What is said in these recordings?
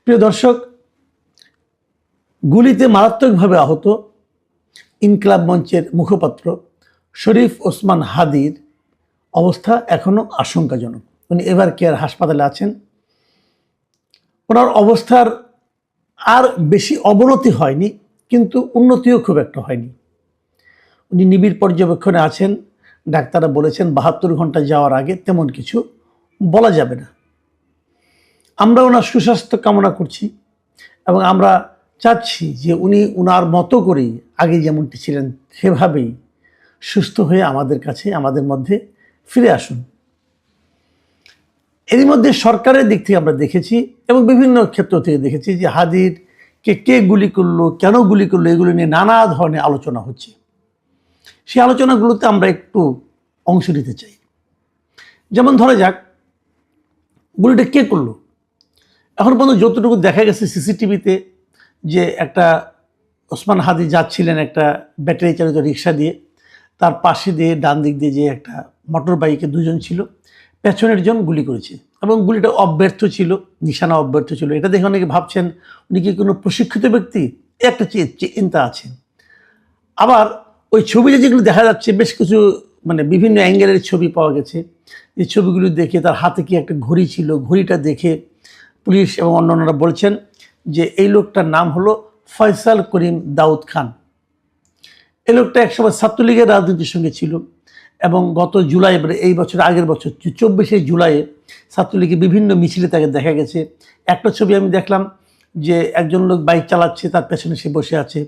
প্রিয় দর্শক, গুলিতে মারাত্মকভাবে আহত ইনকিলাব মঞ্চের মুখপাত্র শরীফ ওসমান হাদীর অবস্থা এখনও আশঙ্কাজনক। উনি এভার কেয়ার হাসপাতালে আছেন। ওনার অবস্থার আর বেশি অবনতি হয়নি, কিন্তু উন্নতিও খুব একটা হয়নি। উনি নিবিড় পর্যবেক্ষণে আছেন। ডাক্তাররা বলেছেন 72 ঘন্টা যাওয়ার আগে তেমন কিছু বলা যাবে না। আমরা ওনার সুস্বাস্থ্য কামনা করছি এবং আমরা চাচ্ছি যে উনি ওনার মতো করেই আগে যেমনটি ছিলেন সেভাবেই সুস্থ হয়ে আমাদের কাছে, আমাদের মধ্যে ফিরে আসুন। এরই মধ্যে সরকারের দিক থেকে আমরা দেখেছি এবং বিভিন্ন ক্ষেত্র থেকে দেখেছি যে হাদীরকে কে গুলি করলো, কেন গুলি করলো, এগুলো নিয়ে নানা ধরনের আলোচনা হচ্ছে। সেই আলোচনাগুলোতে আমরা একটু অংশ নিতে চাই। যেমন ধরা যাক, গুলিটা কে করলো। এখন পর্যন্ত যতটুকু দেখা গেছে সিসিটিভিতে, যে একটা ওসমান হাদী যাচ্ছিলেন একটা ব্যাটারি চালিত রিক্সা দিয়ে, তার পাশে দিয়ে ডান দিক দিয়ে যে একটা মোটর বাইকে দুজন ছিল, পেছনের জন গুলি করেছে এবং গুলিটা অব্যর্থ ছিল, নিশানা অব্যর্থ ছিল। এটা দেখে অনেকে ভাবছেন উনি কি কোনো প্রশিক্ষিত ব্যক্তি, একটা চিন্তা আছে। আবার ওই ছবিতে যেগুলো দেখা যাচ্ছে, বেশ কিছু বিভিন্ন অ্যাঙ্গেলের ছবি পাওয়া গেছে। এই ছবিগুলো দেখে তার হাতে কি একটা ঘড়ি ছিল, ঘড়িটা দেখে পুলিশ এবং অন্যান্যরা বলছেন যে এই লোকটার নাম হলো ফয়সাল করিম দাউদ খান। এই লোকটা একসময় ছাত্রলীগের রাজনীতির সঙ্গে ছিল এবং গত জুলাই, এই বছর আগের বছর 24শে জুলাইয়ে ছাত্রলীগের বিভিন্ন মিছিলে তাকে দেখা গেছে। একটা ছবি আমি দেখলাম যে একজন লোক বাইক চালাচ্ছে, তার পেছনে সে বসে আছে।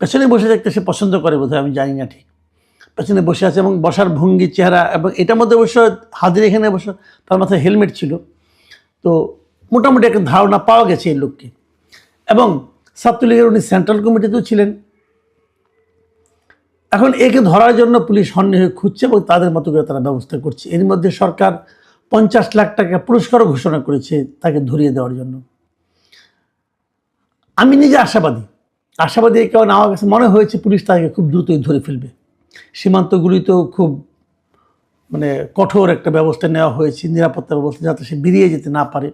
পেছনে বসে থাকতে সে পছন্দ করে বোধহয়, আমি জানি না ঠিক। পেছনে বসে আছে এবং বসার ভঙ্গি, চেহারা, এবং এটার মধ্যে অবশ্য হাজির এখানে বসে তার মাথায় হেলমেট ছিল। তো মোটামুটি একটা ধারণা পাওয়া গেছে এই লোককে। এবং ছাত্রলীগের উনি সেন্ট্রাল কমিটিতেও ছিলেন। এখন একে ধরার জন্য পুলিশ হন্যে হয়ে খুঁজছে এবং তাদের মতো করে তারা ব্যবস্থা করছে। এর মধ্যে সরকার 50 লাখ টাকা পুরস্কারও ঘোষণা করেছে তাকে ধরিয়ে দেওয়ার জন্য। আমি নিজে আশাবাদী কারণ আমার কাছে মনে হয়েছে পুলিশ তাকে খুব দ্রুতই ধরে ফেলবে। সীমান্তগুলিতেও খুব কঠোর একটা ব্যবস্থা নেওয়া হয়েছে, নিরাপত্তা ব্যবস্থা, যাতে সে বেরিয়ে যেতে না পারে।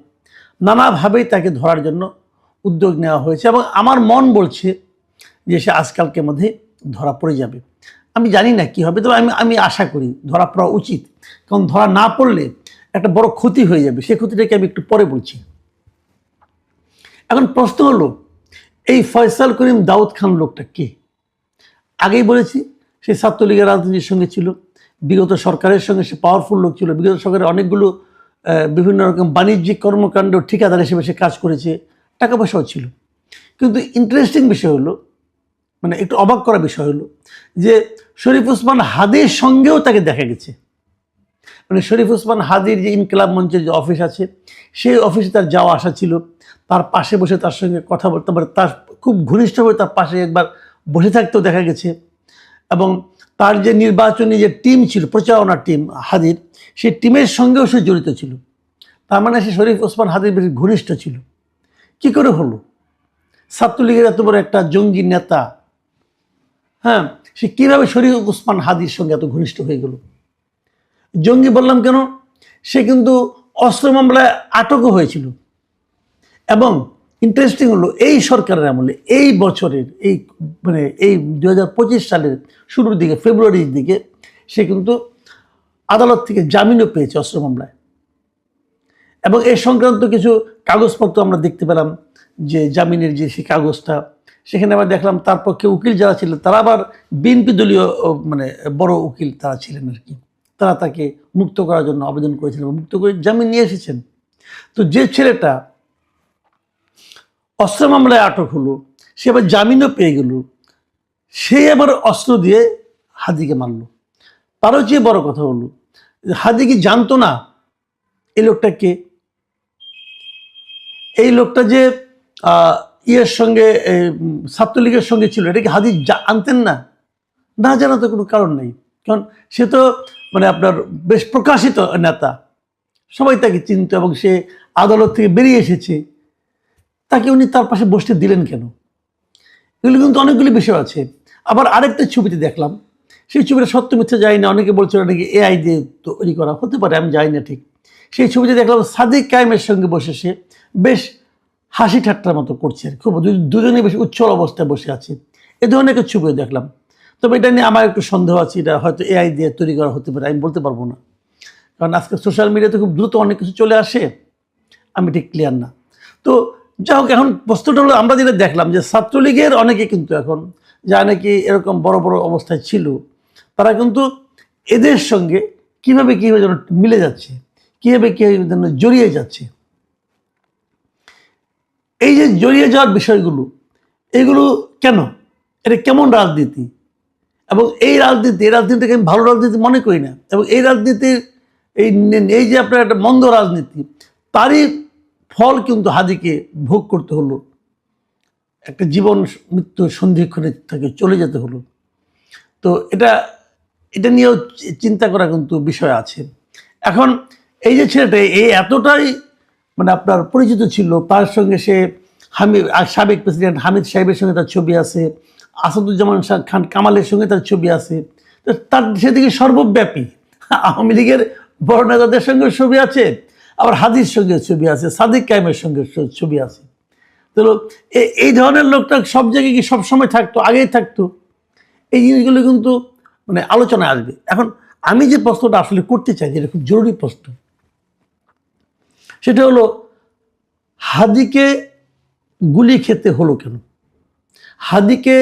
নানাভাবেই তাকে ধরার জন্য উদ্যোগ নেওয়া হয়েছে এবং আমার মন বলছে যে সে আজকালকের মধ্যে ধরা পড়ে যাবে। আমি জানি না কি হবে, তবে আমি আশা করি ধরা পড়া উচিত, কারণ ধরা না পড়লে একটা বড় ক্ষতি হয়ে যাবে। সেই ক্ষতিটাকে আমি একটু পরে বলছি। এখন প্রশ্ন হলো, এই ফয়সাল করিম দাউদ খান লোকটা কে? আগেই বলেছি সে ছাত্রলীগের রাজনীতির সঙ্গে ছিল, বিগত সরকারের সঙ্গে সে পাওয়ারফুল লোক ছিল। বিগত সরকারের অনেকগুলো বিভিন্ন রকম বাণিজ্যিক কর্মকাণ্ড ঠিকাদার হিসেবে সে কাজ করেছে, টাকা পয়সাও ছিল। কিন্তু ইন্টারেস্টিং বিষয় হলো, একটু অবাক করা বিষয় হলো যে শরীফ ওসমান হাদীর সঙ্গেও তাকে দেখা গেছে। শরীফ ওসমান হাদীর যে ইনকিলাব মঞ্চের যে অফিস আছে, সেই অফিসে তার যাওয়া আসা ছিল। তার পাশে বসে তার সঙ্গে কথা বলতে পারে, তার খুব ঘনিষ্ঠভাবে তার পাশে একবার বসে থাকতেও দেখা গেছে। এবং তার যে নির্বাচনী যে টিম ছিল, প্রচারণা টিম হাদীর, সেই টিমের সঙ্গেও সে জড়িত ছিল। তার সে শরীফ ওসমান হাদীর বেশি ঘনিষ্ঠ ছিল। কি করে হলো? ছাত্রলীগের এত বড় একটা জঙ্গি নেতা, হ্যাঁ, সে কীভাবে শরীফ ওসমান হাদীর সঙ্গে এত ঘনিষ্ঠ হয়ে গেল? জঙ্গি বললাম কেন? সে কিন্তু অস্ত্র মামলায় আটকও হয়েছিল। এবং ইন্টারেস্টিং হলো, এই সরকারের আমলে, এই বছরের এই 2025 সালের শুরুর দিকে, ফেব্রুয়ারির দিকে, সে কিন্তু আদালত থেকে জামিনও পেয়েছে অস্ত্র মামলায়। এবং এই সংক্রান্ত কিছু কাগজপত্র আমরা দেখতে পেলাম, যে জামিনের যে সেই কাগজটা, সেখানে আবার দেখলাম তার পক্ষে উকিল যারা ছিলেন তারা আবার বিএনপি দলীয় বড় উকিল তারা ছিলেন আর কি। তারা তাকে মুক্ত করার জন্য আবেদন করেছিলেন, মুক্ত করে জামিন নিয়ে এসেছেন। তো যে ছেলেটা অস্ত্র মামলায় আটক হলো, সে আবার জামিনও পেয়ে গেল, সে আবার অস্ত্র দিয়ে হাদীকে মারল। তারও চেয়ে বড় কথা হলো, হাদী কি জানতো না এই লোকটা কে? এই লোকটা যে ইয়ের সঙ্গে, ছাত্রলীগের সঙ্গে ছিল, এটা কি হাদী আনতেন না? না জানা তো কোনো কারণ নেই, কারণ সে তো আপনার বেশ প্রকাশিত নেতা, সবাই তাকে চিনত এবং সে আদালত থেকে বেরিয়ে এসেছে। তাকে উনি তার পাশে বসতে দিলেন কেন? এগুলো কিন্তু অনেকগুলি বিষয় আছে। আবার আরেকটা ছবিতে দেখলাম, সেই ছবিটা সত্য মিথ্যা জানি না, অনেকে বলছিল নাকি এআই দিয়ে তৈরি করা, হতে পারে, আমি জানি না ঠিক। সেই ছবিতে দেখলাম সাদিক কায়েমের সঙ্গে বসে সে বেশ হাসি ঠাট্টার মতো করছে, খুব দুজনে বেশি উচ্ছল অবস্থায় বসে আছে, এ ধরনের একটা ছবিও দেখলাম। তবে এটা নিয়ে আমার একটু সন্দেহ আছে, এটা হয়তো এআই দিয়ে তৈরি করা হতে পারে, আমি বলতে পারবো না, কারণ আজকে সোশ্যাল মিডিয়াতে খুব দ্রুত অনেক কিছু চলে আসে, আমি ঠিক ক্লিয়ার না। তো যাই হোক, এখন প্রশ্নটা হলো, আমরা যেটা দেখলাম যে ছাত্রলীগের অনেকে কিন্তু এখন যা নাকি এরকম বড় বড় অবস্থায় ছিল, তারা কিন্তু এদের সঙ্গে কিভাবে যেন মিলে যাচ্ছে, কিভাবে যেন জড়িয়ে যাচ্ছে। এই যে জড়িয়ে যাওয়ার বিষয়গুলো, এগুলো কেন, এটা কেমন রাজনীতি, এবং এই রাজনীতিটাকে আমি ভালো রাজনীতি মনে করি না, এবং এই রাজনীতির এই যে আপনার একটা মন্দ রাজনীতি, তারই ফল কিন্তু হাদিকে ভোগ করতে হলো, একটা জীবন মৃত্যু সন্ধিক্ষণে থেকে চলে যেতে হলো। তো এটা নিয়েও চিন্তা করা কিন্তু বিষয় আছে। এখন এই যে ছেলেটা এই এতটাই মানে আপনার পরিচিত ছিল, তার সঙ্গে সে সাবেক প্রেসিডেন্ট হামিদ সাহেবের সঙ্গে তার ছবি আছে, আসাদুজ্জামান খান কামালের সঙ্গে তার ছবি আছে, তো তার সেদিকে সর্বব্যাপী আওয়ামী লীগের বড় নেতাদের সঙ্গে ছবি আছে, আবার হাদির সঙ্গে ছবি আছে, সাদিক কায়েমের সঙ্গে ছবি আছে। তো এই ধরনের লোকটা সব জায়গায় কি সবসময় থাকতো, আগেই থাকতো, এই জিনিসগুলো কিন্তু মানে আলোচনায় আসবে। এখন আমি যে প্রশ্নটা আসলে করতে চাই, যেটা খুব জরুরি প্রশ্ন, সেটা হলো হাদিকে গুলি খেতে হলো কেন, হাদিকে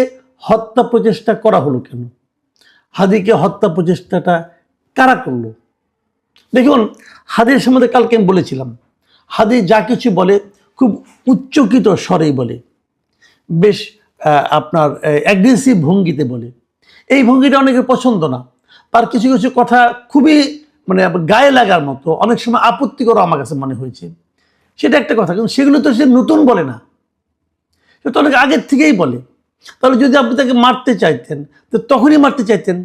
হত্যা প্রচেষ্টা করা হলো কেন, হাদিকে হত্যা প্রচেষ্টাটা কারা করলো? দেখুন, হাদির সম্বন্ধে কালকে আমি বলেছিলাম, হাদি যা কিছু বলে খুব উচ্চকিত স্বরেই বলে, বেশ আপনার অ্যাগ্রেসিভ ভঙ্গিতে বলে। এই ভঙ্গিটা অনেকের পছন্দ না, তার কিছু কিছু কথা খুবই মানে গায়ে লাগার মতো, অনেক সময় আপত্তিকর আমার কাছে মনে হয়েছে। সেটা একটা কথা, কিন্তু সেগুলো তো সে নতুন বলে না, সে তো অনেক আগের থেকেই বলে। তাহলে যদি আপনি তাকে মারতে চাইতেন, তো তখনই মারতে চাইতেন,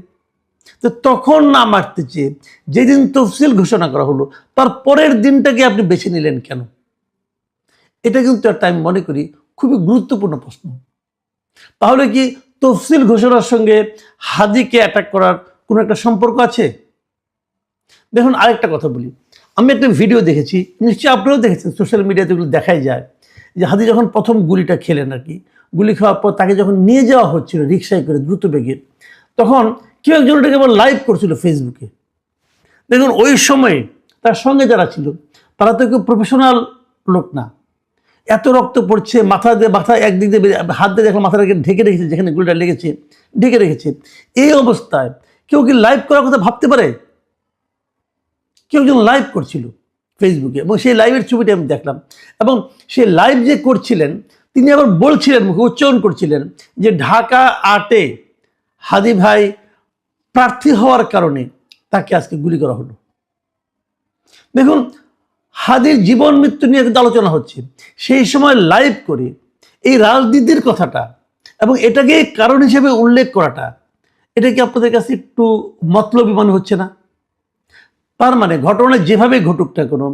তো তখন না মারতে চেয়ে যেদিন তফসিল ঘোষণা করা হলো তার পরের দিনটাকে আপনি বেছে নিলেন কেন? এটা কিন্তু একটা আমি মনে করি খুবই গুরুত্বপূর্ণ প্রশ্ন। তাহলে কি তফসিল ঘোষণার সঙ্গে হাদিকে অ্যাটাক করার কোনো একটা সম্পর্ক আছে? দেখুন, আরেকটা কথা বলি, আমি একটা ভিডিও দেখেছি, নিশ্চয়ই আপনারাও দেখেছেন, সোশ্যাল মিডিয়াতে এগুলো দেখাই যায়, যে হাদি যখন প্রথম গুলিটা খেলেন আর কি, গুলি খাওয়ার পর তাকে যখন নিয়ে যাওয়া হচ্ছিল রিক্সায় করে দ্রুত বেগে, তখন কেউ একজন এটাকে আবার লাইভ করছিল ফেসবুকে। দেখুন, ওই সময়ে তার সঙ্গে যারা ছিল তারা তো কেউ প্রফেশনাল লোক না, এত রক্ত পড়ছে, মাথা একদিক দিয়ে হাত দিয়ে দেখলাম মাথাটাকে ঢেকে রেখেছে, যেখানে গুলিটা লেগেছে ঢেকে রেখেছে। এই অবস্থায় কেউ কি লাইভ করার কথা ভাবতে পারে? কেউ একজন লাইভ করছিল ফেসবুকে, এবং সেই লাইভের ছবিটা আমি দেখলাম, এবং সেই লাইভ যে করছিলেন তিনি আবার বলছিলেন, মুখে উচ্চারণ করছিলেন যে ঢাকা 8-এ হাদি ভাই প্রার্থী হওয়ার কারণে তাকে আজকে গুলি করা হলো। দেখুন, হাদির জীবন মৃত্যু নিয়ে কিন্তু আলোচনা হচ্ছে, সেই সময় লাইভ করে এই রাজনীতির কথাটা এবং এটাকে কারণ হিসেবে উল্লেখ করাটা, এটা কি আপনাদের কাছে একটু মতলবী মনে হচ্ছে না? তার মানে ঘটনা যেভাবে ঘটুক না কোনো,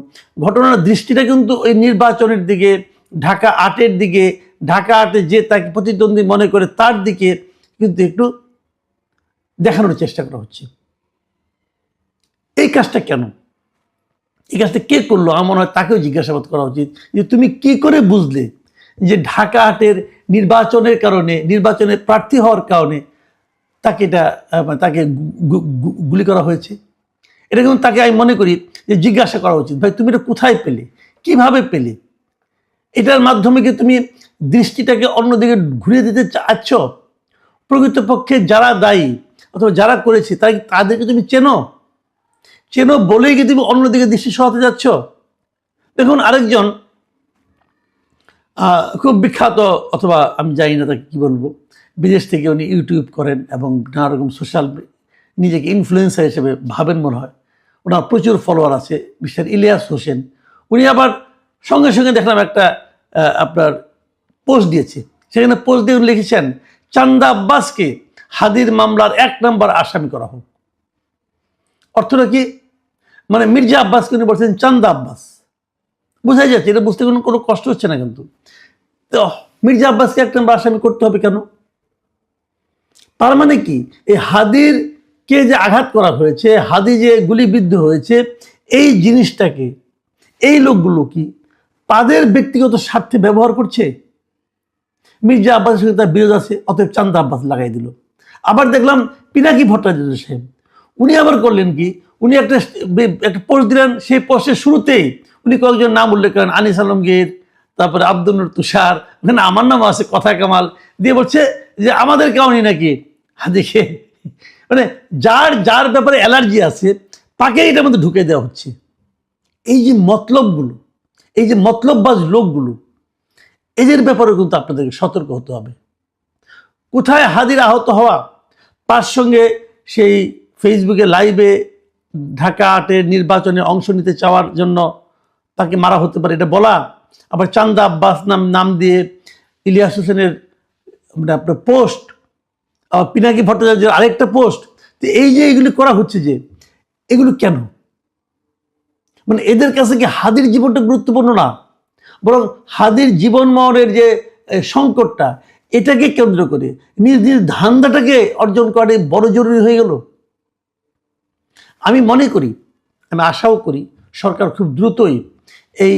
ঘটনার দৃষ্টিটা কিন্তু ওই নির্বাচনের দিকে, ঢাকা 8-এর দিকে, ঢাকা 8-এ যে তাকে প্রতিদ্বন্দ্বী মনে করে তার দিকে কিন্তু একটু দেখানোর চেষ্টা করা হচ্ছে। এই কাজটা কেন, এই কাজটা কে করলো? আমার মনে হয় তাকেও জিজ্ঞাসাবাদ করা উচিত যে তুমি কি করে বুঝলে যে ঢাকা 8-এর নির্বাচনের কারণে, নির্বাচনে প্রার্থী হওয়ার কারণে তাকে গুলি করা হয়েছে? এটা কিন্তু তাকে আমি মনে করি যে জিজ্ঞাসা করা উচিত, ভাই তুমি এটা কোথায় পেলে, কিভাবে পেলে? এটার মাধ্যমে কি তুমি দৃষ্টিটাকে অন্যদিকে ঘুরিয়ে দিতে চাচ্ছ? প্রকৃতপক্ষে যারা দায়ী অথবা যারা করেছে তাদেরকে তুমি চেনো বলেই কি তুমি অন্যদিকে দৃষ্টি সরাতে যাচ্ছ? দেখুন, আরেকজন খুব বিখ্যাত, অথবা আমি জানি না তাকে কি বলবো, বিদেশ থেকে উনি ইউটিউব করেন এবং নানা রকম সোশ্যাল, নিজেকে ইনফ্লুয়েন্সার হিসেবে ভাবেন মনে হয়, ওনার প্রচুর ফলোয়ার আছে, মিস্টার ইলিয়াস হোসেন। উনি আবার সঙ্গে সঙ্গে দেখলাম একটা আপনার পোস্ট দিয়েছে, সেখানে পোস্ট দিয়ে উনি লিখেছেন চান্দা আব্বাসকে হাদির মামলার 1 নম্বর আসামি করা হোক। অর্থটা কি? মানে মির্জা আব্বাসকে উনি বলছেন চান্দা আব্বাস, বোঝাই যাচ্ছে, এটা বুঝতে কোনো কষ্ট হচ্ছে না। কিন্তু তো মির্জা আব্বাসকে 1 নম্বর আসামি করতে হবে কেন? তার মানে কি এই হাদির কে যে আঘাত করা হয়েছে, হাদি যে গুলিবিদ্ধ হয়েছে, এই জিনিসটাকে এই লোকগুলো কি তাদের ব্যক্তিগত স্বার্থে ব্যবহার করছে। মির্জা আব্বাসের সঙ্গে তার বিরোধ আছে, অতএব চান্দা আব্বাস লাগাই দিল। আবার দেখলাম পিনাকি ভট্টাচার্য সাহেব, উনি আবার করলেন কি, উনি একটা পোস্ট দিলেন, সেই পোস্টের শুরুতেই উনি কয়েকজন নাম উল্লেখ করেন, আনিস আলমগীর, তারপরে আব্দুল নূর তুষার, ওখানে আমার নাম আছে, কথা কামাল দিয়ে বলছে যে আমাদের কেমনই নাকি দেখে, মানে যার যার ব্যাপারে অ্যালার্জি আছে তাকে এটার মধ্যে ঢুকে দেওয়া হচ্ছে। এই যে মতলবগুলো, এই যে মতলববাজ লোকগুলো, এদের ব্যাপারেও কিন্তু আপনাদেরকে সতর্ক হতে হবে। কোথায় হাদির আহত হওয়া, তার সঙ্গে সেই ফেসবুকে লাইভে ঢাকা ৮-এর নির্বাচনে অংশ নিতে চাওয়ার জন্য তাকে মারা হতে পারে এটা বলা, আবার চান্দা আব্বাস নাম দিয়ে ইলিয়াস হোসেনের মানে আপনার পোস্ট, পিনাকি ভট্টাচার্যের আরেকটা পোস্ট, তো এই যে এগুলি করা হচ্ছে, যে এগুলো কেন? মানে এদের কাছে কি হাদির জীবনটা গুরুত্বপূর্ণ না, বরং হাদির জীবন মরণের যে সংকটটা, এটাকে কেন্দ্র করে নিজ নিজ ধান্দাটাকে অর্জন করে বড় জরুরি হয়ে গেল। আমি মনে করি, আমি আশাও করি সরকার খুব দ্রুতই এই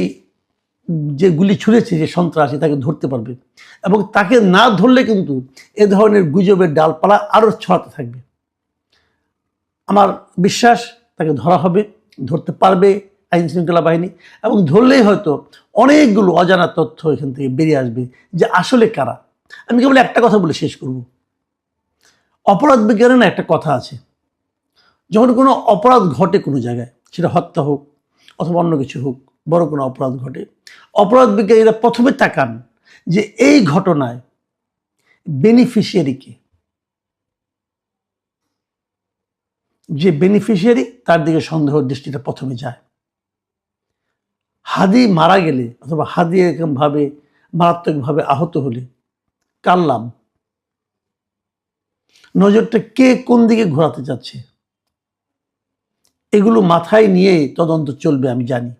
যে গুলি ছুঁড়েছে যে সন্ত্রাসী, তাকে ধরতে পারবে, এবং তাকে না ধরলে কিন্তু এ ধরনের গুজবের ডালপালা আরও ছড়াতে থাকবে। আমার বিশ্বাস তাকে ধরা হবে, ধরতে পারবে আইন শৃঙ্খলা বাহিনী, এবং ধরলেই হয়তো অনেকগুলো অজানা তথ্য এখান থেকে বেরিয়ে আসবে যে আসলে কারা। আমি কেবল একটা কথা বলে শেষ করব। অপরাধ বিজ্ঞানে না একটা কথা আছে, যখন কোনো অপরাধ ঘটে কোনো জায়গায়, সেটা হত্যা হোক অথবা অন্য কিছু হোক, বড় কোনো অপরাধ ঘটে, অপরাধ বিজ্ঞানীরা প্রথমে তাকান যে এই ঘটনায় বেনিফিশিয়ারিকে, যে বেনিফিশিয়ারি তার দিকে সন্দেহ দৃষ্টিটা প্রথমে যায়। হাদি মারা গেলে অথবা হাদি এরকমভাবে মারাত্মকভাবে আহত হলে কার লাভ? নজরটা কে কোন দিকে ঘোরাতে চাচ্ছে, এগুলো মাথায় নিয়ে তদন্ত চলবে আমি জানি।